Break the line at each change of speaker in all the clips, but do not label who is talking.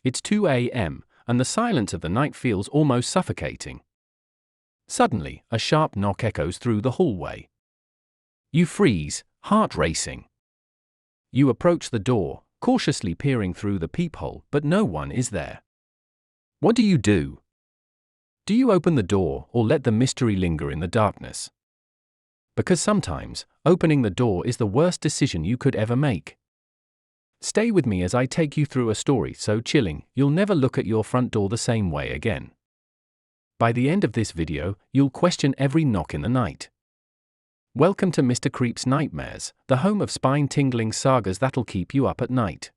It's 2 a.m., and the silence of the night feels almost suffocating. Suddenly, a sharp knock echoes through the hallway. You freeze, heart racing. You approach the door, cautiously peering through the peephole, but no one is there. What do you do? Do you open the door or let the mystery linger in the darkness? Because sometimes, opening the door is the worst decision you could ever make. Stay with me as I take you through a story so chilling, you'll never look at your front door the same way again. By the end of this video, you'll question every knock in the night. Welcome to Mr. Creep's Nightmares, the home of spine-tingling sagas that'll keep you up at night.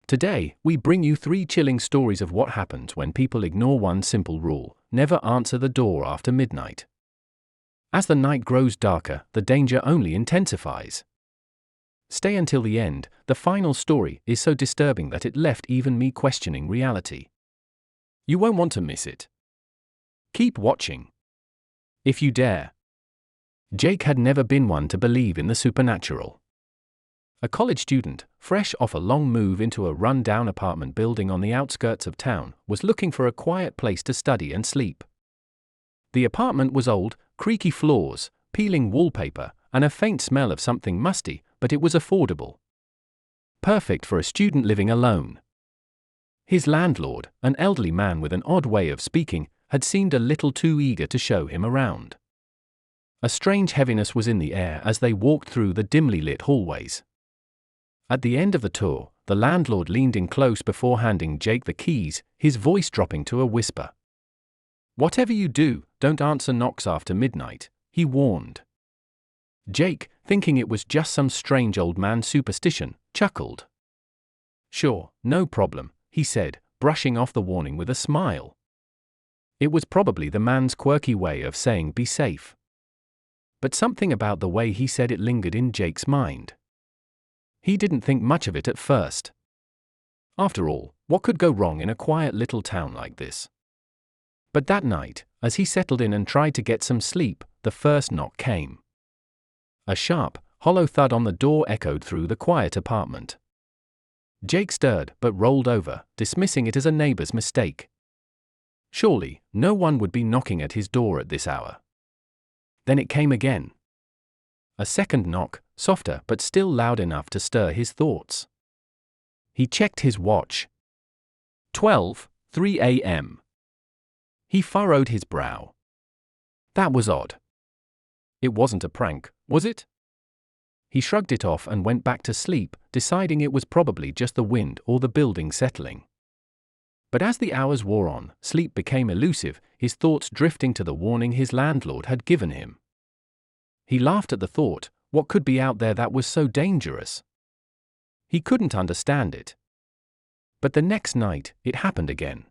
Today, we bring you 3 chilling stories of what happens when people ignore one simple rule: never answer the door after midnight. As the night grows darker, the danger only intensifies. Stay until the end. The final story is so disturbing that it left even me questioning reality. You won't want to miss it. Keep watching. If you dare. Jake had never been one to believe in the supernatural. A college student, fresh off a long move into a run-down apartment building on the outskirts of town, was looking for a quiet place to study and sleep. The apartment was old, creaky floors, peeling wallpaper, and a faint smell of something musty, but it was affordable. Perfect for a student living alone. His landlord, an elderly man with an odd way of speaking, had seemed a little too eager to show him around. A strange heaviness was in the air as they walked through the dimly lit hallways. At the end of the tour, the landlord leaned in close before handing Jake the keys, his voice dropping to a whisper. "Whatever you do, don't answer knocks after midnight," he warned. Jake, thinking it was just some strange old man superstition, chuckled. "Sure, no problem," he said, brushing off the warning with a smile. It was probably the man's quirky way of saying be safe. But something about the way he said it lingered in Jake's mind. He didn't think much of it at first. After all, what could go wrong in a quiet little town like this? But that night, as he settled in and tried to get some sleep, the first knock came. A sharp, hollow thud on the door echoed through the quiet apartment. Jake stirred but rolled over, dismissing it as a neighbor's mistake. Surely, no one would be knocking at his door at this hour. Then it came again. A second knock, softer but still loud enough to stir his thoughts. He checked his watch. 12:03 a.m. He furrowed his brow. That was odd. It wasn't a prank, was it? He shrugged it off and went back to sleep, deciding it was probably just the wind or the building settling. But as the hours wore on, sleep became elusive, his thoughts drifting to the warning his landlord had given him. He laughed at the thought, what could be out there that was so dangerous? He couldn't understand it. But the next night, it happened again.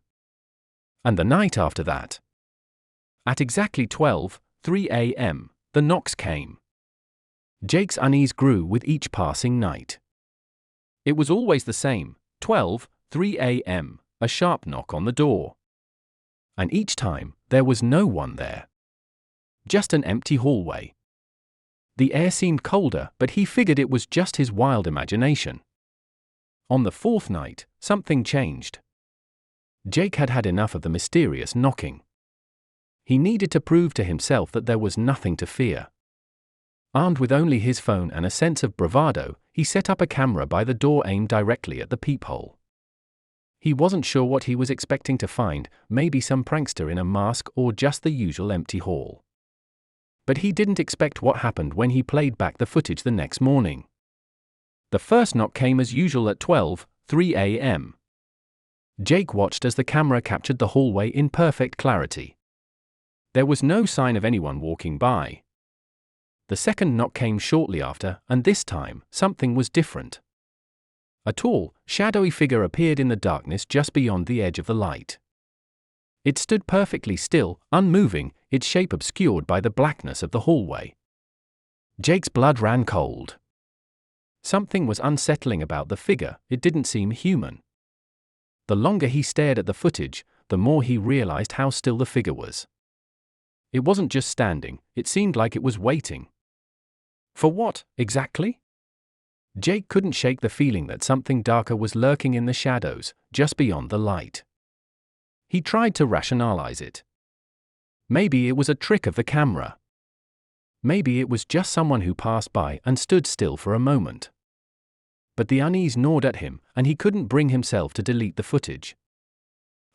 And the night after that. At exactly 12:03 a.m., the knocks came. Jake's unease grew with each passing night. It was always the same, 12:03 a.m., a sharp knock on the door. And each time, there was no one there. Just an empty hallway. The air seemed colder, but he figured it was just his wild imagination. On the 4th night, something changed. Jake had had enough of the mysterious knocking. He needed to prove to himself that there was nothing to fear. Armed with only his phone and a sense of bravado, he set up a camera by the door aimed directly at the peephole. He wasn't sure what he was expecting to find, maybe some prankster in a mask or just the usual empty hall. But he didn't expect what happened when he played back the footage the next morning. The first knock came as usual at 12:03 a.m. Jake watched as the camera captured the hallway in perfect clarity. There was no sign of anyone walking by. The second knock came shortly after, and this time, something was different. A tall, shadowy figure appeared in the darkness just beyond the edge of the light. It stood perfectly still, unmoving, its shape obscured by the blackness of the hallway. Jake's blood ran cold. Something was unsettling about the figure, it didn't seem human. The longer he stared at the footage, the more he realized how still the figure was. It wasn't just standing, it seemed like it was waiting. For what, exactly? Jake couldn't shake the feeling that something darker was lurking in the shadows, just beyond the light. He tried to rationalize it. Maybe it was a trick of the camera. Maybe it was just someone who passed by and stood still for a moment. But the unease gnawed at him, and he couldn't bring himself to delete the footage.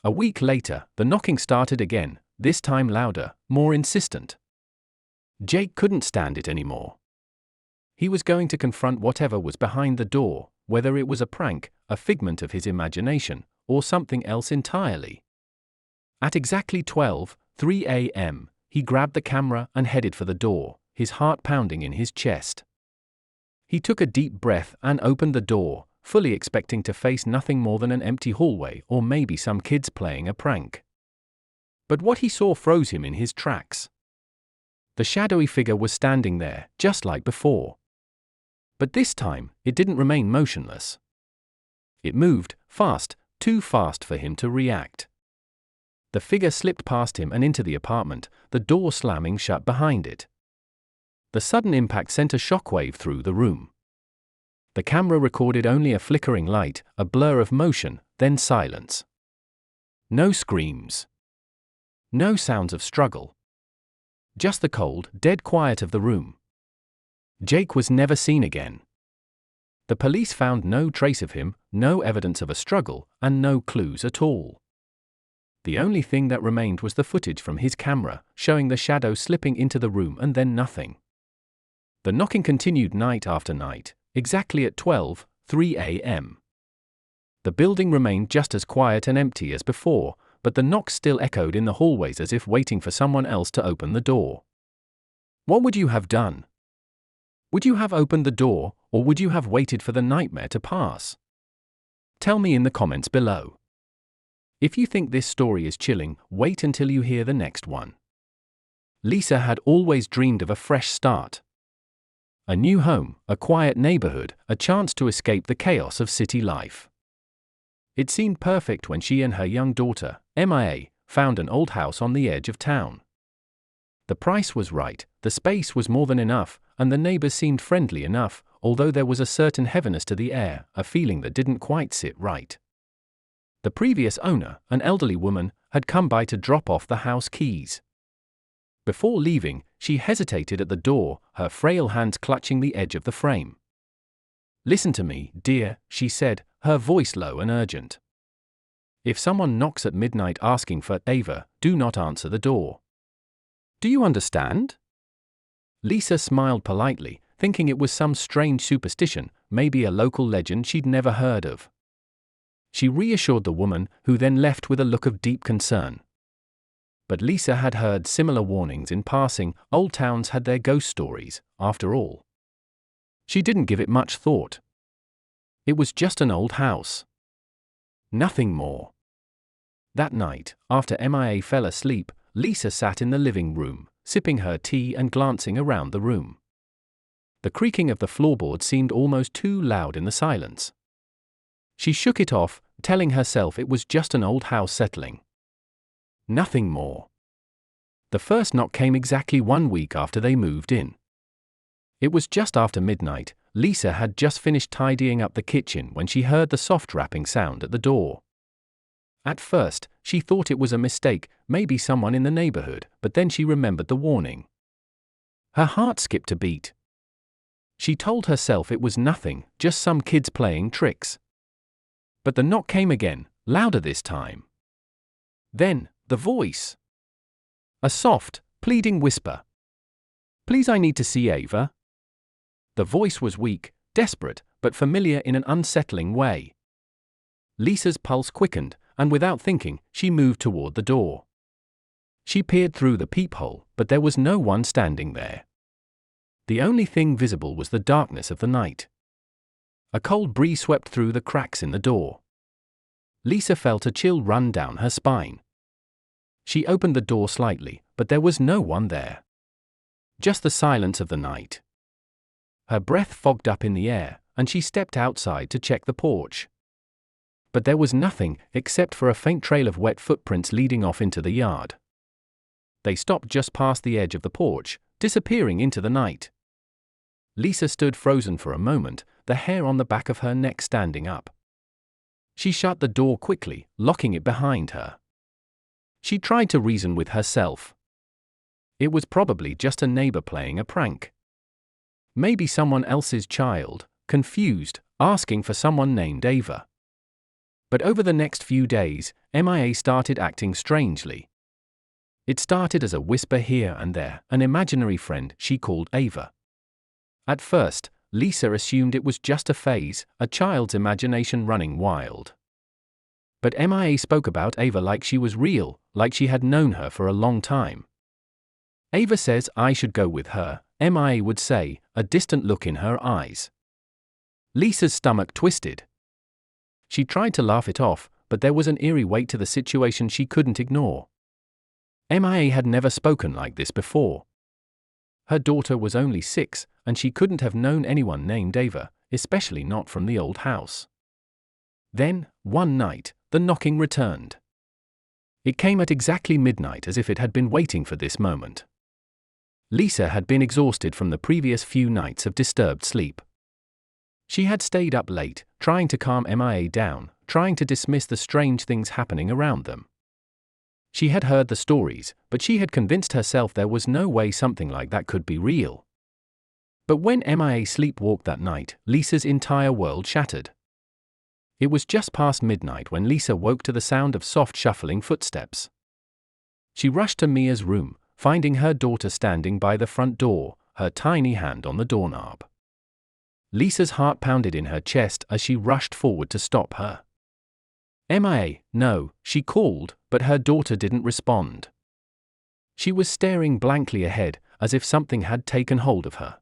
A week later, the knocking started again, this time louder, more insistent. Jake couldn't stand it anymore. He was going to confront whatever was behind the door, whether it was a prank, a figment of his imagination, or something else entirely. At exactly 12:03 a.m., he grabbed the camera and headed for the door, his heart pounding in his chest. He took a deep breath and opened the door, fully expecting to face nothing more than an empty hallway or maybe some kids playing a prank. But what he saw froze him in his tracks. The shadowy figure was standing there, just like before. But this time, it didn't remain motionless. It moved, fast, too fast for him to react. The figure slipped past him and into the apartment, the door slamming shut behind it. The sudden impact sent a shockwave through the room. The camera recorded only a flickering light, a blur of motion, then silence. No screams. No sounds of struggle. Just the cold, dead quiet of the room. Jake was never seen again. The police found no trace of him, no evidence of a struggle, and no clues at all. The only thing that remained was the footage from his camera, showing the shadow slipping into the room and then nothing. The knocking continued night after night, exactly at 12:03 a.m. The building remained just as quiet and empty as before, but the knocks still echoed in the hallways as if waiting for someone else to open the door. What would you have done? Would you have opened the door, or would you have waited for the nightmare to pass? Tell me in the comments below. If you think this story is chilling, wait until you hear the next one. Lisa had always dreamed of a fresh start. A new home, a quiet neighborhood, a chance to escape the chaos of city life. It seemed perfect when she and her young daughter, Mia, found an old house on the edge of town. The price was right, the space was more than enough, and the neighbors seemed friendly enough, although there was a certain heaviness to the air, a feeling that didn't quite sit right. The previous owner, an elderly woman, had come by to drop off the house keys. Before leaving, she hesitated at the door, her frail hands clutching the edge of the frame. "Listen to me, dear," she said, her voice low and urgent. "If someone knocks at midnight asking for Ava, do not answer the door. Do you understand?" Lisa smiled politely, thinking it was some strange superstition, maybe a local legend she'd never heard of. She reassured the woman, who then left with a look of deep concern. But Lisa had heard similar warnings in passing. Old towns had their ghost stories, after all. She didn't give it much thought. It was just an old house. Nothing more. That night, after Mia fell asleep, Lisa sat in the living room, sipping her tea and glancing around the room. The creaking of the floorboard seemed almost too loud in the silence. She shook it off, telling herself it was just an old house settling. Nothing more. The first knock came exactly 1 week after they moved in. It was just after midnight. Lisa had just finished tidying up the kitchen when she heard the soft rapping sound at the door. At first, she thought it was a mistake, maybe someone in the neighborhood, but then she remembered the warning. Her heart skipped a beat. She told herself it was nothing, just some kids playing tricks. But the knock came again, louder this time. Then, the voice. A soft, pleading whisper. "Please, I need to see Ava." The voice was weak, desperate, but familiar in an unsettling way. Lisa's pulse quickened, and without thinking, she moved toward the door. She peered through the peephole, but there was no one standing there. The only thing visible was the darkness of the night. A cold breeze swept through the cracks in the door. Lisa felt a chill run down her spine. She opened the door slightly, but there was no one there. Just the silence of the night. Her breath fogged up in the air, and she stepped outside to check the porch. But there was nothing, except for a faint trail of wet footprints leading off into the yard. They stopped just past the edge of the porch, disappearing into the night. Lisa stood frozen for a moment, the hair on the back of her neck standing up. She shut the door quickly, locking it behind her. She tried to reason with herself. It was probably just a neighbor playing a prank. Maybe someone else's child, confused, asking for someone named Ava. But over the next few days, MIA started acting strangely. It started as a whisper here and there, an imaginary friend she called Ava. At first, Lisa assumed it was just a phase, a child's imagination running wild. But MIA spoke about Ava like she was real, like she had known her for a long time. Ava says I should go with her, MIA would say, a distant look in her eyes. Lisa's stomach twisted. She tried to laugh it off, but there was an eerie weight to the situation she couldn't ignore. MIA had never spoken like this before. Her daughter was only 6, and she couldn't have known anyone named Ava, especially not from the old house. Then, one night, the knocking returned. It came at exactly midnight, as if it had been waiting for this moment. Lisa had been exhausted from the previous few nights of disturbed sleep. She had stayed up late, trying to calm MIA down, trying to dismiss the strange things happening around them. She had heard the stories, but she had convinced herself there was no way something like that could be real. But when MIA sleepwalked that night, Lisa's entire world shattered. It was just past midnight when Lisa woke to the sound of soft shuffling footsteps. She rushed to Mia's room, finding her daughter standing by the front door, her tiny hand on the doorknob. Lisa's heart pounded in her chest as she rushed forward to stop her. MIA, no, she called, but her daughter didn't respond. She was staring blankly ahead, as if something had taken hold of her.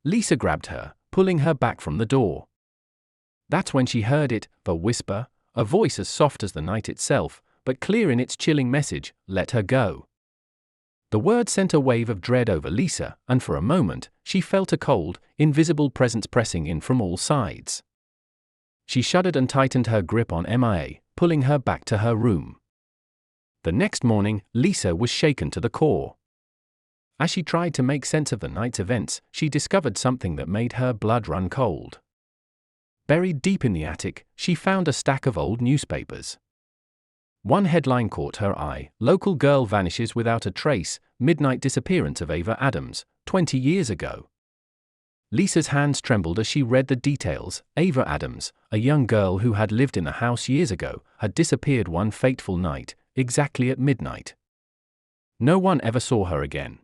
Lisa grabbed her, pulling her back from the door. That's when she heard it, the whisper, a voice as soft as the night itself, but clear in its chilling message, let her go. The word sent a wave of dread over Lisa, and for a moment, she felt a cold, invisible presence pressing in from all sides. She shuddered and tightened her grip on MIA, pulling her back to her room. The next morning, Lisa was shaken to the core. As she tried to make sense of the night's events, she discovered something that made her blood run cold. Buried deep in the attic, she found a stack of old newspapers. One headline caught her eye: Local girl vanishes without a trace, midnight disappearance of Ava Adams, 20 years ago. Lisa's hands trembled as she read the details. Ava Adams, a young girl who had lived in the house years ago, had disappeared one fateful night, exactly at midnight. No one ever saw her again.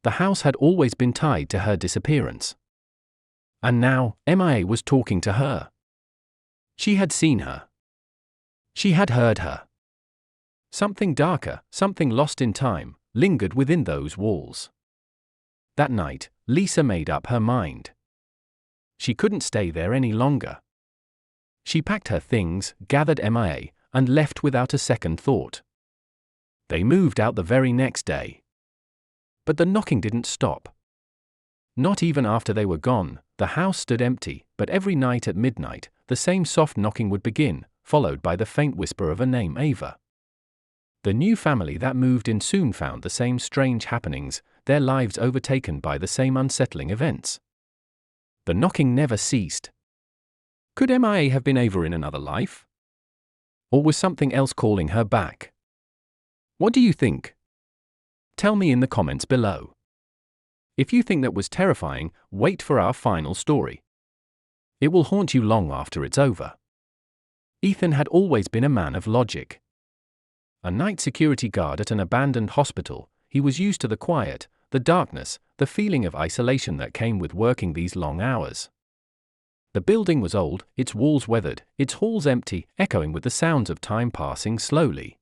The house had always been tied to her disappearance. And now, MIA was talking to her. She had seen her. She had heard her. Something darker, something lost in time, lingered within those walls. That night, Lisa made up her mind. She couldn't stay there any longer. She packed her things, gathered MIA, and left without a second thought. They moved out the very next day. But the knocking didn't stop. Not even after they were gone, the house stood empty, but every night at midnight, the same soft knocking would begin, followed by the faint whisper of a name: Ava. The new family that moved in soon found the same strange happenings, their lives overtaken by the same unsettling events. The knocking never ceased. Could MIA have been Ava in another life? Or was something else calling her back? What do you think? Tell me in the comments below. If you think that was terrifying, wait for our final story. It will haunt you long after it's over. Ethan had always been a man of logic. A night security guard at an abandoned hospital, he was used to the quiet, the darkness, the feeling of isolation that came with working these long hours. The building was old, its walls weathered, its halls empty, echoing with the sounds of time passing slowly.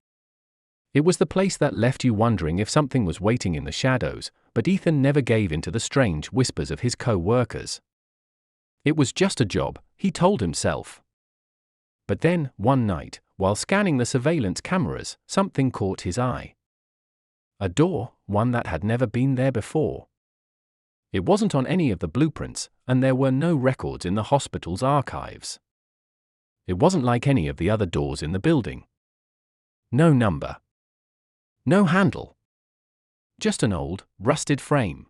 It was the place that left you wondering if something was waiting in the shadows, but Ethan never gave in to the strange whispers of his co-workers. It was just a job, he told himself. But then, one night, while scanning the surveillance cameras, something caught his eye. A door, one that had never been there before. It wasn't on any of the blueprints, and there were no records in the hospital's archives. It wasn't like any of the other doors in the building. No number. No handle. Just an old, rusted frame.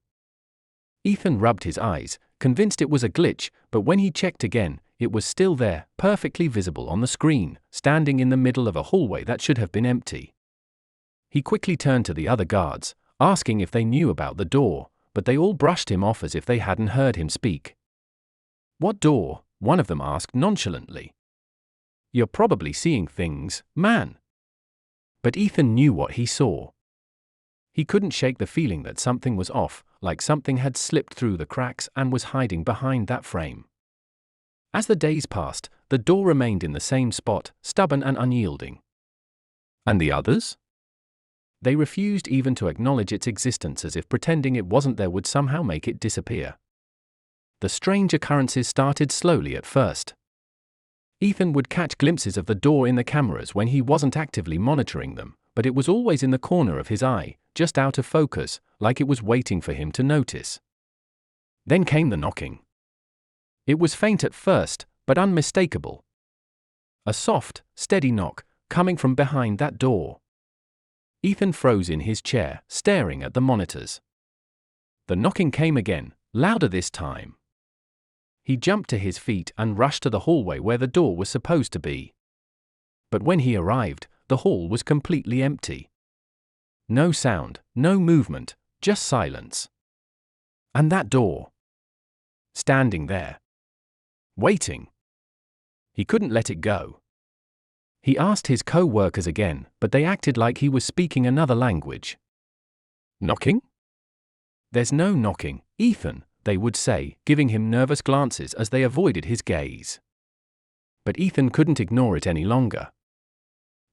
Ethan rubbed his eyes, convinced it was a glitch, but when he checked again, it was still there, perfectly visible on the screen, standing in the middle of a hallway that should have been empty. He quickly turned to the other guards, asking if they knew about the door, but they all brushed him off as if they hadn't heard him speak. "What door?" one of them asked nonchalantly. "You're probably seeing things, man." But Ethan knew what he saw. He couldn't shake the feeling that something was off, like something had slipped through the cracks and was hiding behind that frame. As the days passed, the door remained in the same spot, stubborn and unyielding. And the others? They refused even to acknowledge its existence, as if pretending it wasn't there would somehow make it disappear. The strange occurrences started slowly at first. Ethan would catch glimpses of the door in the cameras when he wasn't actively monitoring them, but it was always in the corner of his eye, just out of focus, like it was waiting for him to notice. Then came the knocking. It was faint at first, but unmistakable. A soft, steady knock, coming from behind that door. Ethan froze in his chair, staring at the monitors. The knocking came again, louder this time. He jumped to his feet and rushed to the hallway where the door was supposed to be. But when he arrived, the hall was completely empty. No sound, no movement, just silence. And that door. Standing there. Waiting. He couldn't let it go. He asked his co-workers again, but they acted like he was speaking another language. "Knocking?" "There's no knocking, Ethan," they would say, giving him nervous glances as they avoided his gaze. But Ethan couldn't ignore it any longer.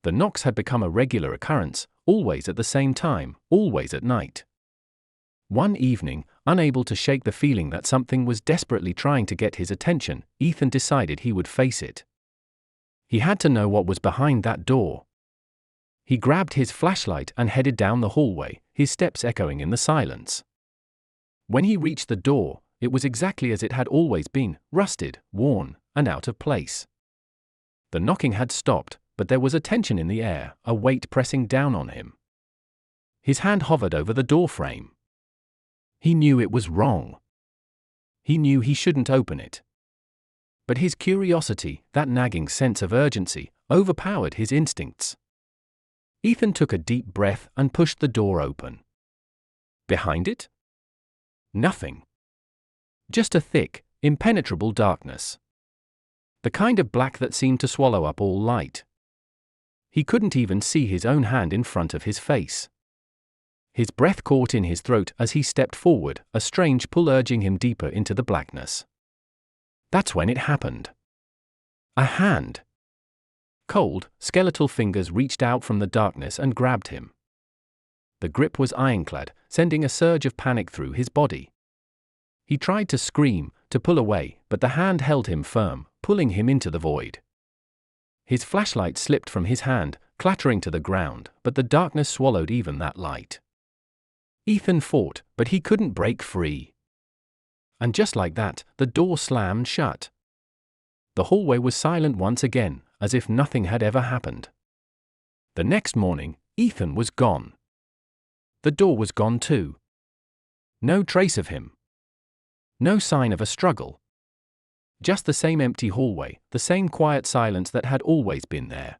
The knocks had become a regular occurrence, always at the same time, always at night. One evening, unable to shake the feeling that something was desperately trying to get his attention, Ethan decided he would face it. He had to know what was behind that door. He grabbed his flashlight and headed down the hallway, his steps echoing in the silence. When he reached the door, it was exactly as it had always been, rusted, worn, and out of place. The knocking had stopped, but there was a tension in the air, a weight pressing down on him. His hand hovered over the door frame. He knew it was wrong. He knew he shouldn't open it. But his curiosity, that nagging sense of urgency, overpowered his instincts. Ethan took a deep breath and pushed the door open. Behind it? Nothing. Just a thick, impenetrable darkness. The kind of black that seemed to swallow up all light. He couldn't even see his own hand in front of his face. His breath caught in his throat as he stepped forward, a strange pull urging him deeper into the blackness. That's when it happened. A hand. Cold, skeletal fingers reached out from the darkness and grabbed him. The grip was ironclad, sending a surge of panic through his body. He tried to scream, to pull away, but the hand held him firm, pulling him into the void. His flashlight slipped from his hand, clattering to the ground, but the darkness swallowed even that light. Ethan fought, but he couldn't break free. And just like that, the door slammed shut. The hallway was silent once again, as if nothing had ever happened. The next morning, Ethan was gone. The door was gone too. No trace of him. No sign of a struggle. Just the same empty hallway, the same quiet silence that had always been there.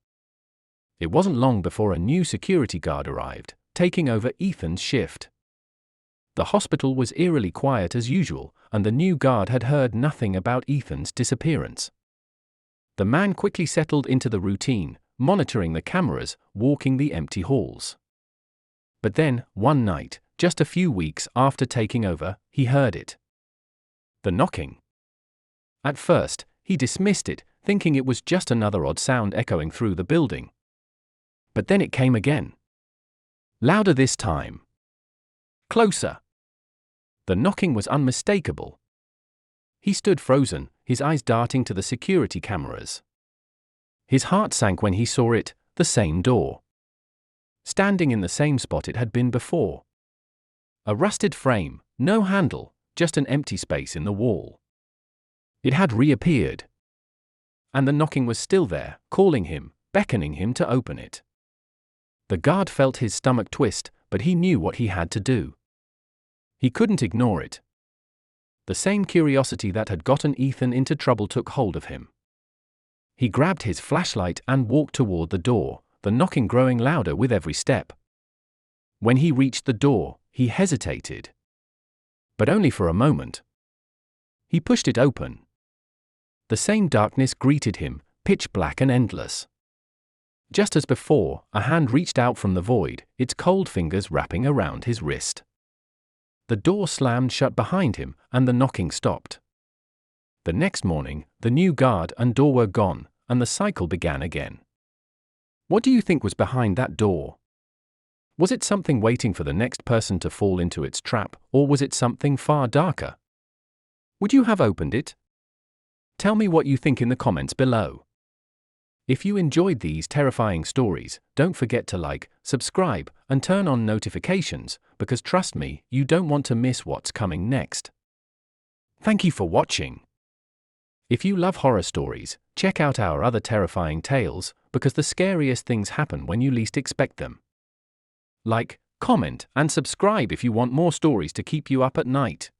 It wasn't long before a new security guard arrived, taking over Ethan's shift. The hospital was eerily quiet as usual, and the new guard had heard nothing about Ethan's disappearance. The man quickly settled into the routine, monitoring the cameras, walking the empty halls. But then, one night, just a few weeks after taking over, he heard it. The knocking. At first, he dismissed it, thinking it was just another odd sound echoing through the building. But then it came again. Louder this time. Closer. The knocking was unmistakable. He stood frozen, his eyes darting to the security cameras. His heart sank when he saw it, the same door. Standing in the same spot it had been before. A rusted frame, no handle, just an empty space in the wall. It had reappeared. And the knocking was still there, calling him, beckoning him to open it. The guard felt his stomach twist, but he knew what he had to do. He couldn't ignore it. The same curiosity that had gotten Ethan into trouble took hold of him. He grabbed his flashlight and walked toward the door, the knocking growing louder with every step. When he reached the door, he hesitated. But only for a moment. He pushed it open. The same darkness greeted him, pitch black and endless. Just as before, a hand reached out from the void, its cold fingers wrapping around his wrist. The door slammed shut behind him, and the knocking stopped. The next morning, the new guard and door were gone, and the cycle began again. What do you think was behind that door? Was it something waiting for the next person to fall into its trap, or was it something far darker? Would you have opened it? Tell me what you think in the comments below. If you enjoyed these terrifying stories, don't forget to like, subscribe, and turn on notifications, because trust me, you don't want to miss what's coming next. Thank you for watching. If you love horror stories, check out our other terrifying tales, because the scariest things happen when you least expect them. Like, comment, and subscribe if you want more stories to keep you up at night.